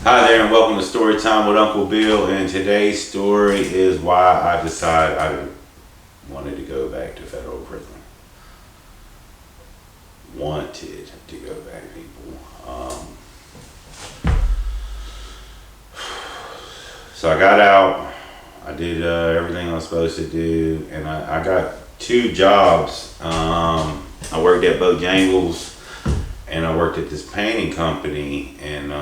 Hi there and welcome to Story Time with Uncle Bill, and today's story is why I decided I wanted to go back to federal prison. Wanted to go back, people. So I got out, I did everything I was supposed to do, and I got two jobs. I worked at Bojangles and I worked at this painting company, and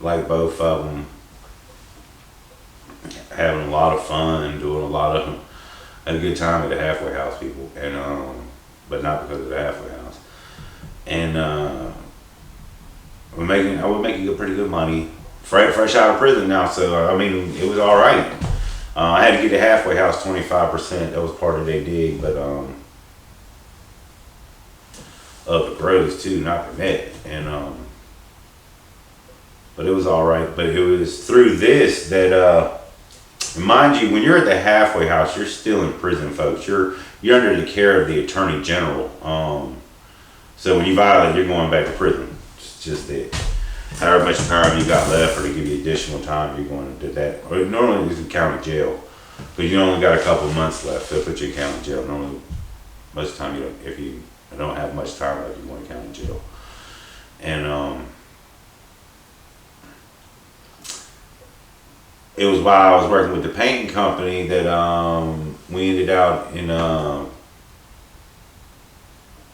like both of them, having a lot of fun, doing a lot of, had a good time at the halfway house, people, and but not because of the halfway house. And I was making pretty good money, fresh out of prison now. So I mean, it was all right. I had to get the halfway house 25%. That was part of their dig, but of the gross too, not the net, and but it was all right. But it was through this that, mind you, when you're at the halfway house, you're still in prison, folks. You're under the care of the attorney general. So when you violate, you're going back to prison. It's just that. However much time you got left, or to give you additional time, you're going to do that. Or normally it's in county jail, but you only got a couple of months left. They'll put you in county jail. Normally, most of the time, if you don't have much time left, you're going to county jail. And it was while I was working with the painting company that we ended out in.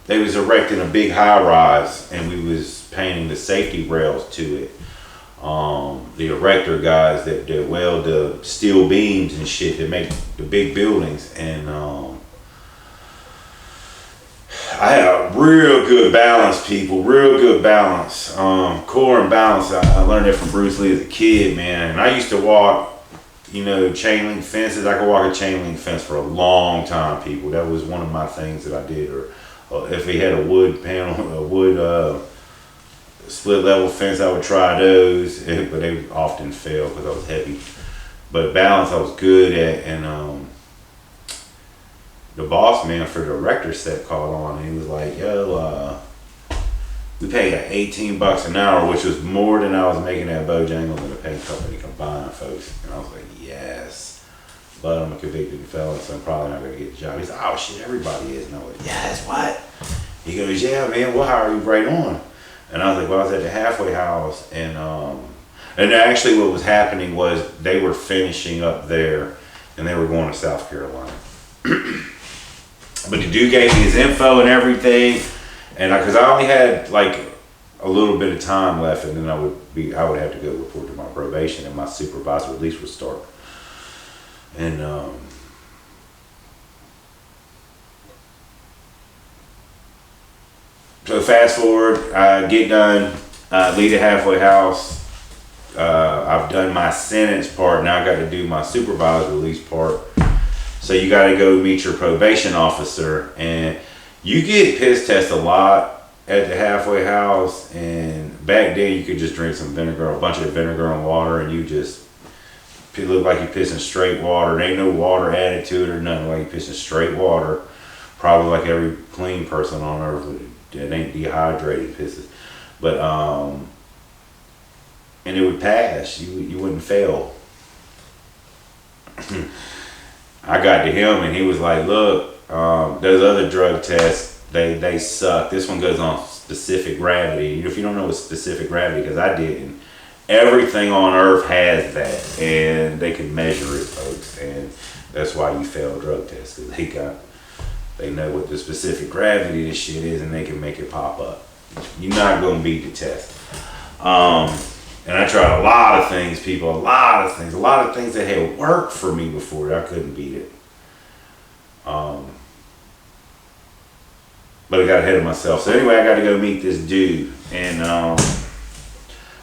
They was erecting a big high rise, and we was painting the safety rails to it. The erector guys that weld the steel beams and shit that make the big buildings, and I had a real good balance, people. Real good balance, core and balance. I learned that from Bruce Lee as a kid, man. And I used to walk, chain link fences. I could walk a chain link fence for a long time, people. That was one of my things that I did. Or if he had a wood panel, a wood split level fence, I would try those, but they often failed because I was heavy. But balance, I was good at, and the boss man for the erector set called on, and he was like, "Yo, we paid $18 an hour, which was more than I was making at Bojangles and the paint company combined, folks." And I was like, "Yes, but I'm a convicted felon, so I'm probably not gonna get the job." He's like, "Oh shit, everybody is." And I went, "Yes, what?" He goes, "Yeah, man, we'll hire you right on." And I was like, "Well, I was at the halfway house, and actually what was happening was they were finishing up there, and they were going to South Carolina." But the dude gave me his info and everything, and because I only had like a little bit of time left, and then I would have to go report to my probation, and my supervisor release would start. And so fast forward, I get done, leave the halfway house. I've done my sentence part. Now I got to do my supervisor release part. So you got to go meet your probation officer, and you get piss test a lot at the halfway house. And back then you could just drink some vinegar, a bunch of vinegar and water, and it look like you're pissing straight water. There ain't no water added to it or nothing. Like you're pissing straight water. Probably like every clean person on earth that ain't dehydrated pisses. But and it would pass. You wouldn't fail. I got to him, and he was like, "Look, those other drug tests, they suck. This one goes on specific gravity. If you don't know what specific gravity, because I didn't, everything on earth has that, and they can measure it, folks, and that's why you fail drug tests, because they know what the specific gravity of this shit is, and they can make it pop up. You're not gonna beat the test." And I tried a lot of things, people, a lot of things that had worked for me before. I couldn't beat it. But I got ahead of myself. So anyway, I got to go meet this dude, and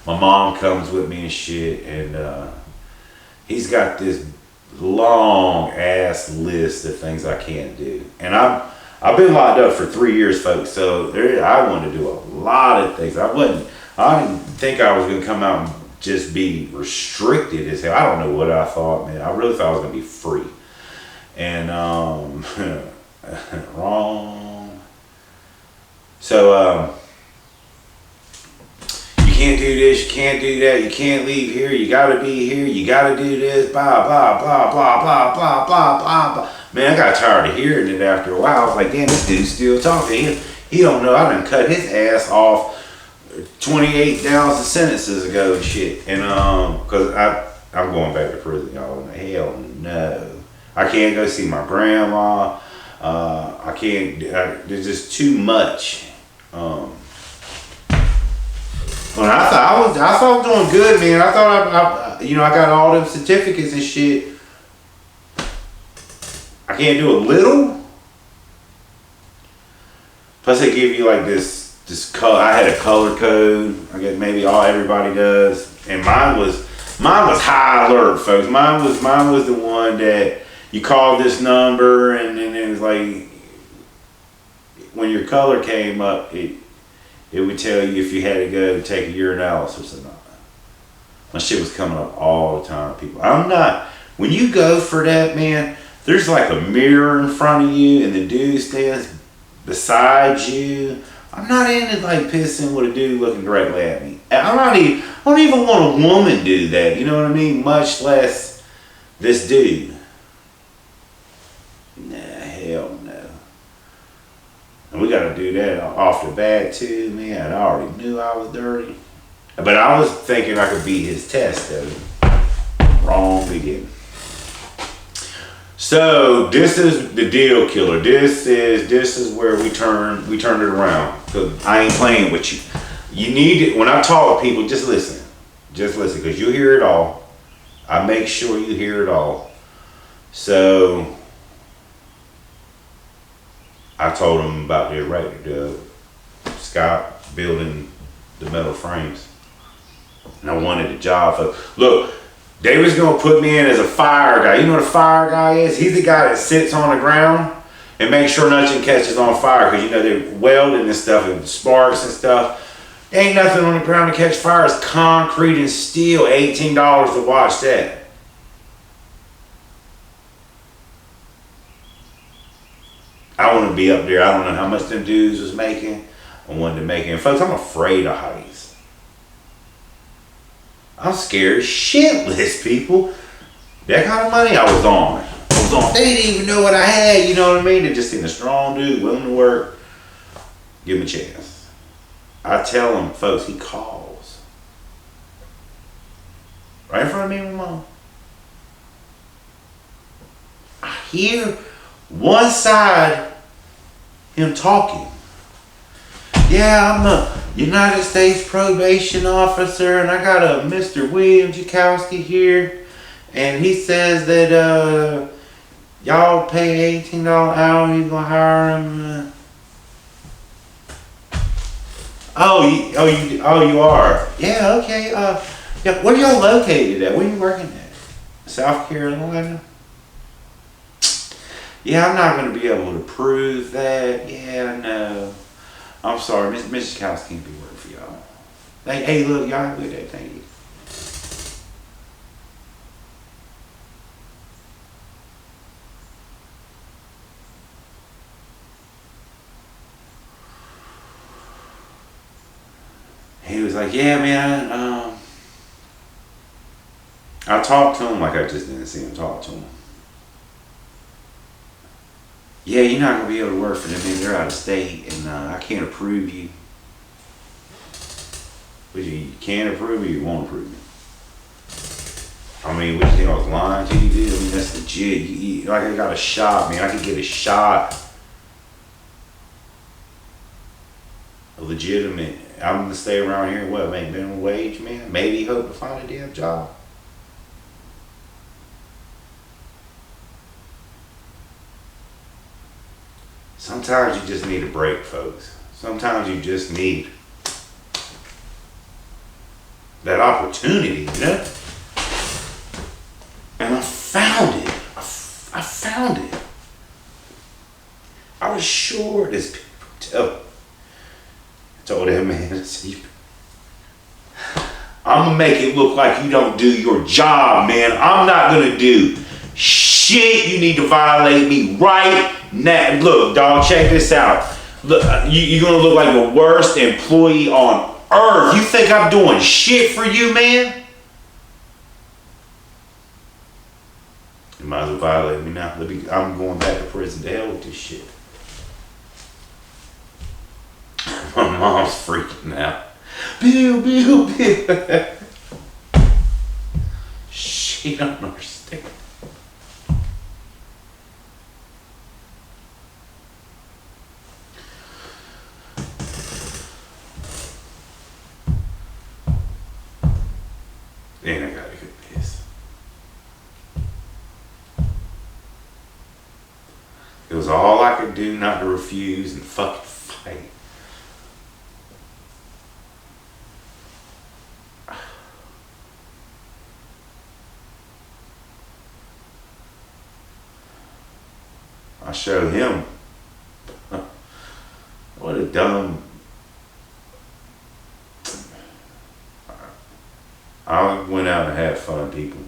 my mom comes with me and shit, and he's got this long ass list of things I can't do. And I've been locked up for 3 years, folks. So I wanted to do a lot of things. I didn't think I was going to come out and just be restricted as hell. I don't know what I thought, man. I really thought I was going to be free. And wrong. So can't do this, you can't do that, you can't leave here, you gotta be here, you gotta do this, blah, blah, blah, blah, blah, blah, blah, blah, blah. Man, I got tired of hearing it after a while. I was like, damn, this dude's still talking. He don't know I done cut his ass off 28,000 sentences ago and shit. And cause I'm going back to prison, y'all. Hell no. I can't go see my grandma. I can't, there's just too much. When I thought I was doing good, man. I thought I got all them certificates and shit. I can't do a little. Plus they give you like this color. I had a color code. I guess maybe everybody does. And mine was high alert, folks. Mine was the one that you called this number, and then it was like when your color came up, it would tell you if you had to go take a urinalysis or not. My shit was coming up all the time, people. When you go for that, man, there's like a mirror in front of you and the dude stands beside you. I'm not into like pissing with a dude looking directly at me. I don't even want a woman do that, you know what I mean? Much less this dude. Nah, hell no. And we gotta do that off the bat too, man. I already knew I was dirty. But I was thinking I could beat his test though. Wrong beginning. So this is the deal killer. This is where we turned it around. Cause I ain't playing with you. You need it when I talk to people, just listen. Just listen, because you hear it all. I make sure you hear it all. So I told him about the Scott building the metal frames. And I wanted a job for, look, they was gonna put me in as a fire guy. You know what a fire guy is? He's the guy that sits on the ground and makes sure nothing catches on fire. Cause you know they're welding and stuff and sparks and stuff. There ain't nothing on the ground to catch fire. It's concrete and steel. $18 to watch that. I want to be up there. I don't know how much them dudes was making. I wanted to make it. And folks, I'm afraid of heights. I'm scared shitless, people. That kind of money I was on. They didn't even know what I had, you know what I mean? They just seen a strong dude willing to work. Give him a chance. I tell him, folks, he calls. Right in front of me and my mom. I hear one side him talking. Yeah, I'm a United States probation officer, and I got a Mr. William Jakowski here, and he says that y'all pay $18 an hour. He's gonna hire him. You are. Yeah, okay. Yeah, where y'all located at? Where you working at? South Carolina. Yeah, I'm not gonna be able to prove that. Yeah, no. I'm sorry, Mrs. Cows can't be working for y'all. Hey, look, y'all have a good day. Thank you. He was like, yeah, man, I talked to him like I just didn't see him talk to him. Yeah, you're not going to be able to work for them, man. They're out of state, and I can't approve you. But you can't approve me, you won't approve me. I mean, what you think I was lying to you, dude? I mean, that's legit. Like, I got a shot, man. I could get a shot. A legitimate. I'm going to stay around here, what, make minimum wage, man? Maybe hope to find a damn job. Sometimes you just need a break, folks. Sometimes you just need that opportunity, you know? And I found it. I found it. I was sure this people told that man, I said, I'm gonna make it look like you don't do your job, man. I'm not gonna do shit. You need to violate me right now. Look, dog, check this out. Look, you're gonna look like the worst employee on earth. You think I'm doing shit for you, man? You might as well violate me now. I'm going back to prison. To hell with this shit. My mom's freaking out. Bill. She don't understand. And I gotta go piss. It was all I could do not to refuse and fucking fight. I showed him. What a dumb. I went out and had fun, people.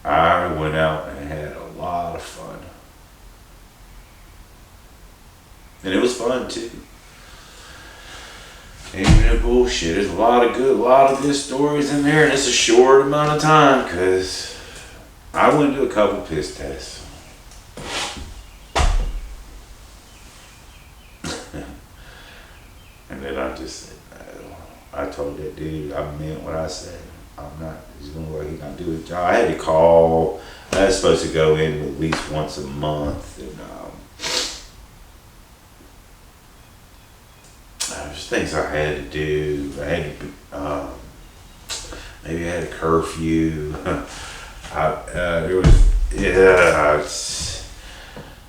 I went out and had a lot of fun. And it was fun too. Ain't no bullshit. There's a lot of good stories in there, and it's a short amount of time because I went to a couple piss tests. And then I just said, I told that dude I meant what I said. I'm not, he's gonna work, he's gonna do his job. I had to call. I was supposed to go in at least once a month, and there's things I had to do. I had to, maybe I had a curfew.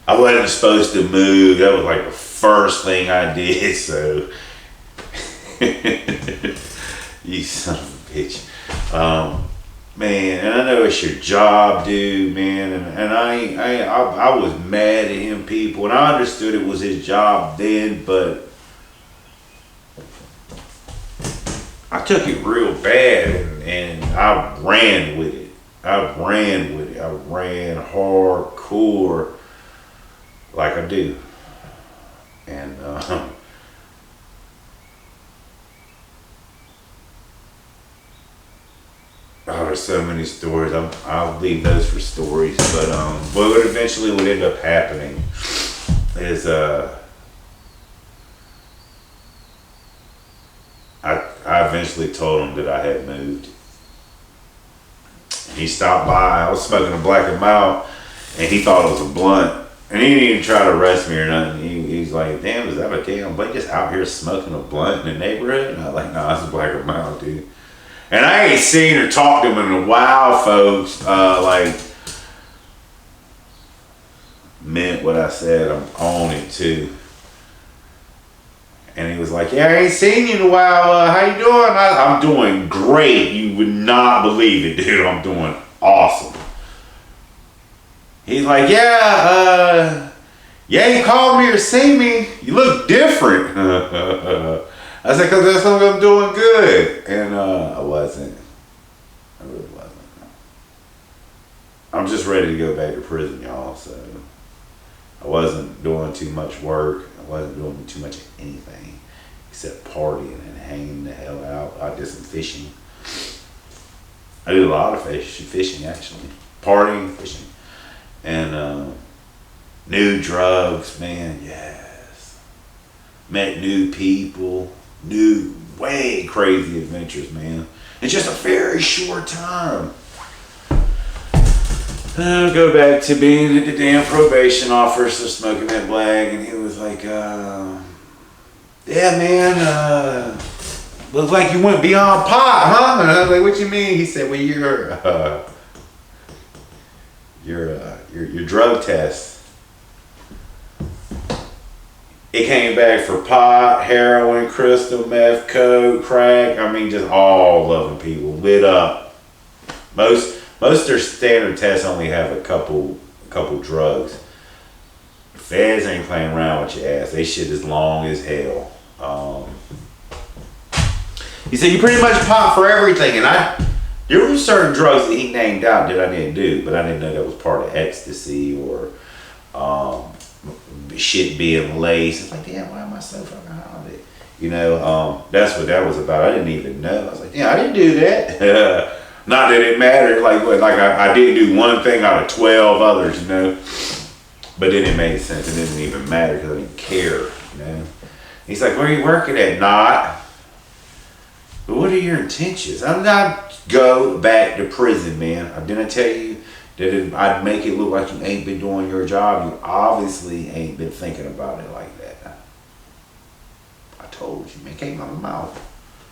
I wasn't supposed to move. That was like the first thing I did. So, you son of a bitch. Man, and I know it's your job, dude, man, and I was mad at him, people, and I understood it was his job then, but I took it real bad, and I ran with it. I ran hardcore, like I do, and oh, there's so many stories. I'll leave those for stories. But what eventually would end up happening is I eventually told him that I had moved. He stopped by. I was smoking a Black and Mild, and he thought it was a blunt. And he didn't even try to arrest me or nothing. He's like, "Damn, is that a damn blunt? Just out here smoking a blunt in the neighborhood?" And I was like, "No, it's a Black and Mild, dude." And I ain't seen or talked to him in a while, folks. Like, meant what I said. I'm on it too. And he was like, "Yeah, I ain't seen you in a while. How you doing?" I'm doing great. You would not believe it, dude. I'm doing awesome. He's like, "Yeah, you called me or seen me. You look different." I said, "Cause that's something I'm doing good," and I wasn't. I really wasn't. I'm just ready to go back to prison, y'all. So I wasn't doing too much work. I wasn't doing too much of anything except partying and hanging the hell out. I did some fishing. I did a lot of fishing actually. Partying, fishing, and new drugs, man. Yes. Met new people. New, way crazy adventures, man. In just a very short time. I'll go back to being at the damn probation officer smoking that blag, and he was like, "Yeah, man, looks like you went beyond pot, huh?" And I was like, "What you mean?" He said, "Well, your drug test. It came back for pot, heroin, crystal, meth, coke, crack. I mean, just all of them, people lit up. Most of their standard tests only have a couple drugs. The feds ain't playing around with your ass. They shit is long as hell. He said, "You pretty much pop for everything," and there were certain drugs that he named out that I didn't do, but I didn't know that was part of ecstasy or shit being laced. It's like, damn, why am I so fucking high? That's what that was about. I didn't even know. I was like, yeah, I didn't do that. Not that it mattered. Like I didn't do one thing out of 12 others, But then it made sense. It didn't even matter because I didn't care, He's like, where are you working at? Not. But what are your intentions? I'm not go back to prison, man. Didn't I tell you that I'd make it look like you ain't been doing your job? You obviously ain't been thinking about it like that. I told you, man. Came out of my mouth.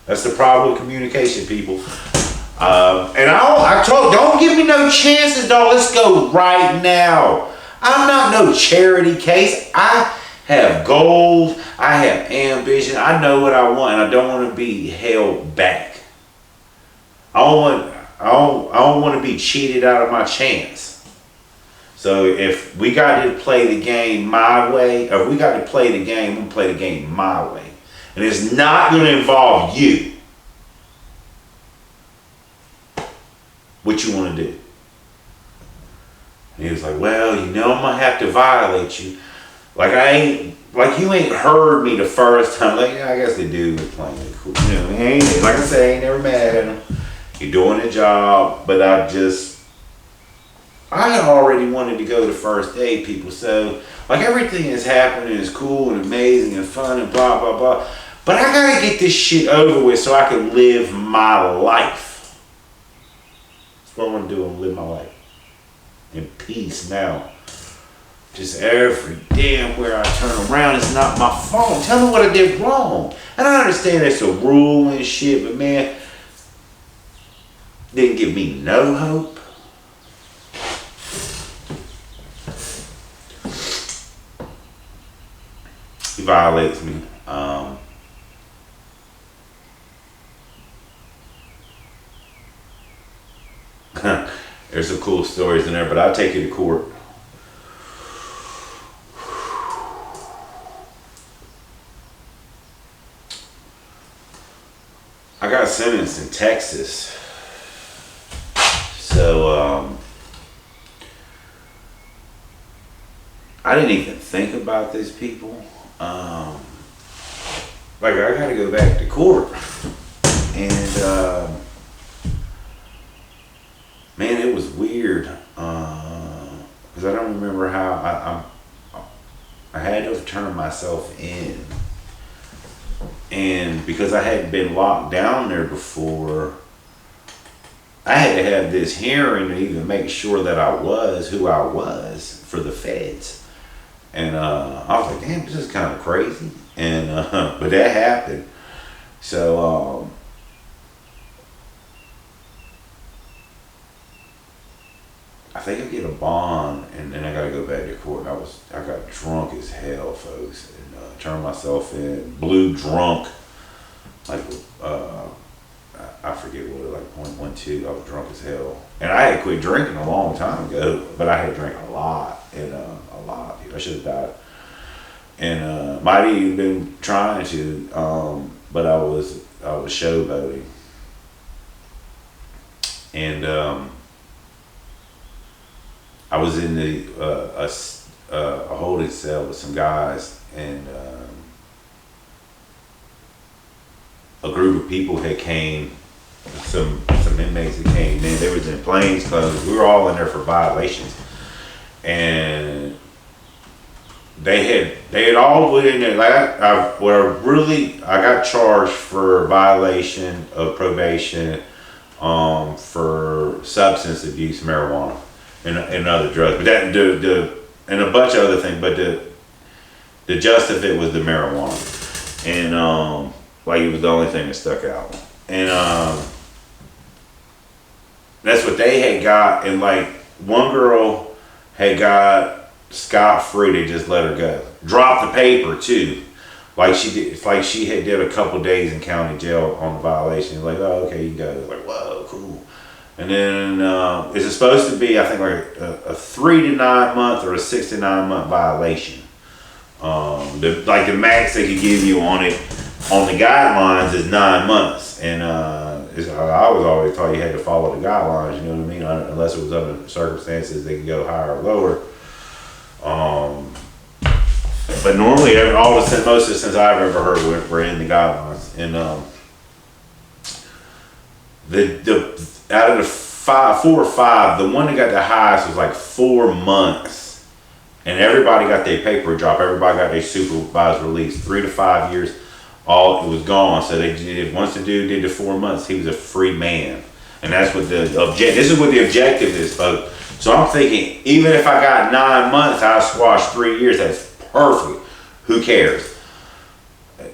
That's the problem with communication, people. And I told, don't give me no chances, dog. Let's go right now. I'm not no charity case. I have goals. I have ambition. I know what I want, and I don't want to be held back. I don't want to be cheated out of my chance. So if we got to play the game my way, or if we got to play the game, we're going to play the game my way. And it's not going to involve you. What you want to do? And he was like, well, I'm going to have to violate you. Like you ain't heard me the first time. Like, yeah, I guess the dude was playing it cool. Like I said, I ain't never mad at him. You're doing the job, but I had already wanted to go to first aid, people. So, like, everything is happening is cool and amazing and fun and blah, blah, blah. But I got to get this shit over with so I can live my life. That's what I want to do. I want to live my life in peace now. Just every damn where I turn around, it's not my fault. Tell me what I did wrong. And I understand it's a rule and shit, but man, didn't give me no hope. He violates me. There's some cool stories in there, but I'll take you to court. I got sentenced in Texas. So, I didn't even think about this, people. Like, I gotta go back to court. And, man, it was weird. Because I don't remember how I had to turn myself in. And because I hadn't been locked down there before, I had to have this hearing to even make sure that I was who I was for the feds. And I was like, damn, this is kind of crazy. And but that happened. So I think I get a bond, and then I gotta go back to court. And I got drunk as hell, folks, and turned myself in, blue drunk, like I forget what it was, like 0.12. I was drunk as hell, and I had quit drinking a long time ago, but I had drank a lot, and a lot. I should have died, and might have even been trying to, but I was showboating, and I was in a holding cell with some guys, and a group of people had came, some inmates that came in. They was in plain clothes. We were all in there for violations, and they had all put in there. Like I got charged for violation of probation, for substance abuse, marijuana, and other drugs. But that and a bunch of other things. But the gist of it was the marijuana, and like it was the only thing that stuck out. And that's what they had got. And like one girl had got scot-free. They just let her go. Dropped the paper too. Like she did. It's like she had did a couple days in county jail on the violation. Like, oh, okay, you can go. Like, whoa, cool. And then it's supposed to be, I think, like a 3 to 9 month or a 6 to 9 month violation. The max they could give you on it on the guidelines is 9 months, and I was always taught you had to follow the guidelines. You know what I mean? Unless it was under circumstances they could go higher or lower. But normally, all the most of the sins I've ever heard were in the guidelines. And the out of the four or five, the one that got the highest was like 4 months, and everybody got their paper drop. Everybody got their supervised release. 3 to 5 years, all it was gone. So they did. Once the dude did the 4 months, he was a free man, and that's what the object. This is what the objective is, folks. So I'm thinking, even if I got 9 months, I squashed 3 years. That's perfect. Who cares?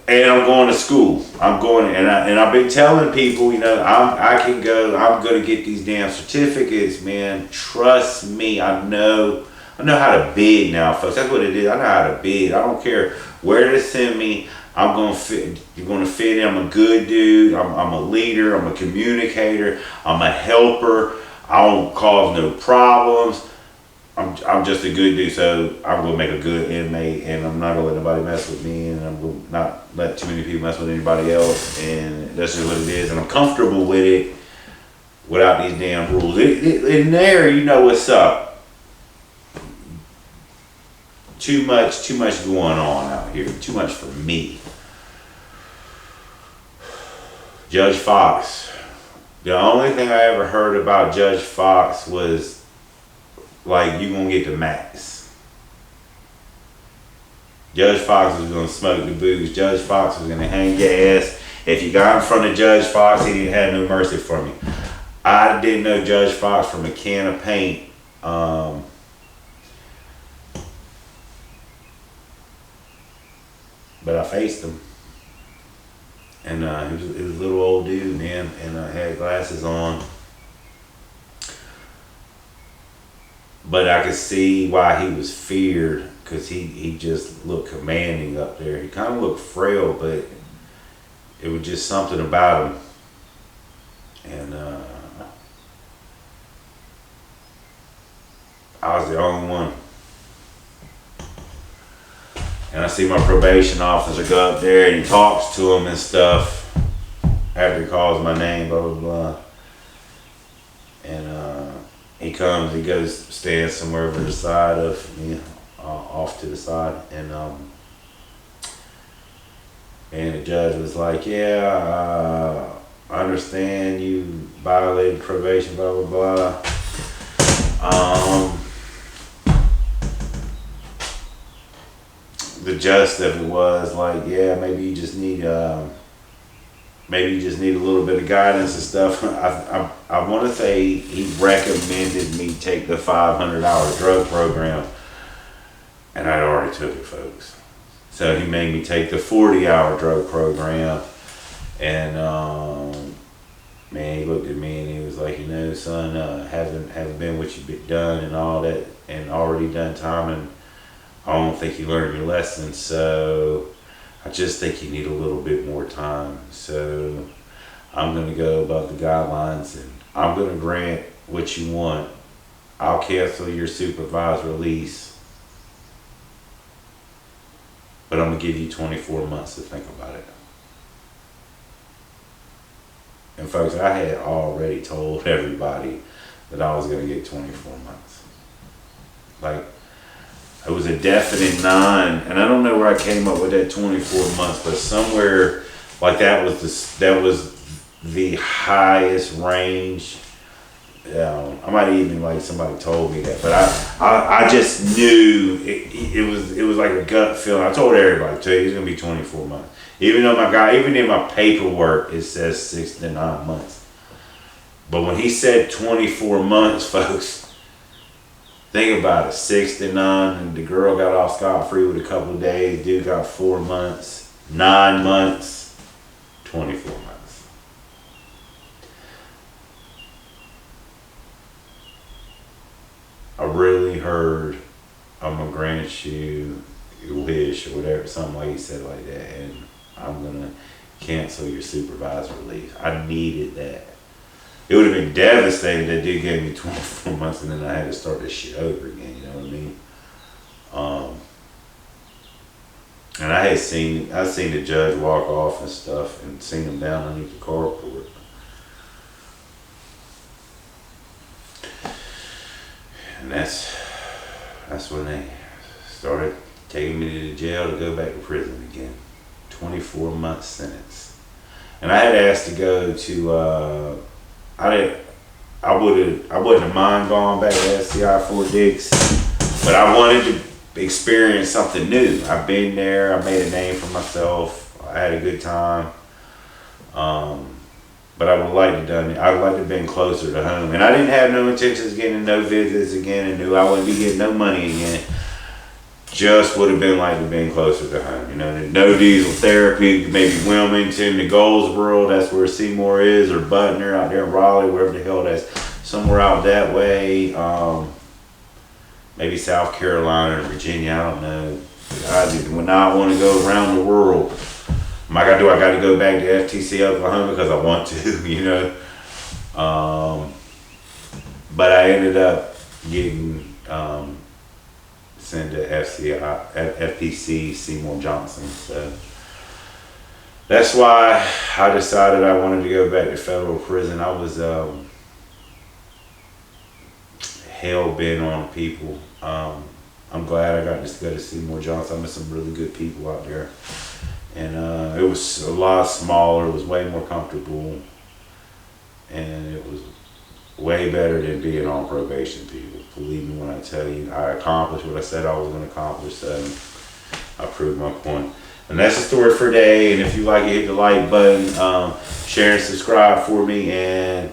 And I'm going to school. I'm going, and I've been telling people, you know, I can go. I'm going to get these damn certificates, man. Trust me. I know how to bid now, folks. That's what it is. I know how to bid. I don't care where to send me. I'm going to fit. You're going to fit in. I'm a good dude. I'm a leader. I'm a communicator. I'm a helper. I don't cause no problems. I'm just a good dude, so I'm gonna make a good inmate, and I'm not gonna let nobody mess with me, and I'm gonna not let too many people mess with anybody else, and that's just what it is, and I'm comfortable with it without these damn rules. In there, you know what's up. Too much going on out here. Too much for me. Judge Fox. The only thing I ever heard about Judge Fox was, like, you gonna get the max. Judge Fox was gonna smoke the booze. Judge Fox was gonna hang your ass. If you got in front of Judge Fox, he didn't have no mercy for me. I didn't know Judge Fox from a can of paint. But I faced him. And he was a little old dude, man, and had glasses on. But I could see why he was feared, because he just looked commanding up there. He kind of looked frail, but it was just something about him. And I was the only one. And I see my probation officer go up there and he talks to him and stuff after he calls my name, blah, blah, blah. And he comes, he goes, stands somewhere over the side of me, off to the side. And the judge was like, yeah, I understand you violated probation, blah, blah, blah. The gist of it was like, yeah, maybe you just need a little bit of guidance and stuff. I want to say he recommended me take the 500-hour drug program, and I'd already took it, folks. So he made me take the 40-hour drug program, and man, he looked at me and he was like, you know, son, haven't been what you've done and all that, and already done time, and I don't think you learned your lesson, so I just think you need a little bit more time. So I'm going to go above the guidelines, and I'm going to grant what you want. I'll cancel your supervised release, but I'm going to give you 24 months to think about it. And folks, I had already told everybody that I was going to get 24 months. Like, it was a definite 9, and I don't know where I came up with that 24 months, but somewhere like that was the highest range. I might even, like, somebody told me that, but I just knew it was like a gut feeling. I told everybody, it's gonna be 24 months. Even in my paperwork it says 6 to 9 months. But when he said 24 months, folks, think about it, 6 to 9, and the girl got off scot-free with a couple of days. Dude got 4 months, 9 months, 24 months. I really heard, I'm gonna grant you your wish or whatever, something like he said like that, and I'm gonna cancel your supervised release. I needed that. It would have been devastating that dude gave me 24 months and then I had to start this shit over again, you know what I mean? And I seen the judge walk off and stuff, and seen him down underneath the carport. And that's when they started taking me to the jail to go back to prison again. 24-month sentence. And I had asked to go to, I wouldn't have mind going back to SCI Fort Dix, but I wanted to experience something new. I've been there, I made a name for myself, I had a good time. But I would like to I'd like to have been closer to home. And I didn't have no intentions of getting no visits again, and knew I wouldn't be getting no money again. Just would have been like to being closer to home. You know, no diesel therapy, maybe Wilmington, the Goldsboro, that's where Seymour is, or Butner out there in Raleigh, wherever the hell that's, somewhere out that way. Maybe South Carolina or Virginia, I don't know. I would not want to go around the world. I got to go back to FTC Oklahoma because I want to, you know. But I ended up getting sent to FPC Seymour Johnson. So that's why I decided I wanted to go back to federal prison. I was hell bent on people. I'm glad I got to go to Seymour Johnson. I met some really good people out there. And it was a lot smaller, it was way more comfortable, and it was way better than being on probation, people. Believe me when I tell you, I accomplished what I said I was going to accomplish, so I proved my point. And that's the story for today, and if you like it, hit the like button, share and subscribe for me, and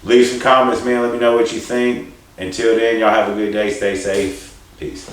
leave some comments, man. Let me know what you think. Until then, y'all have a good day, stay safe, peace.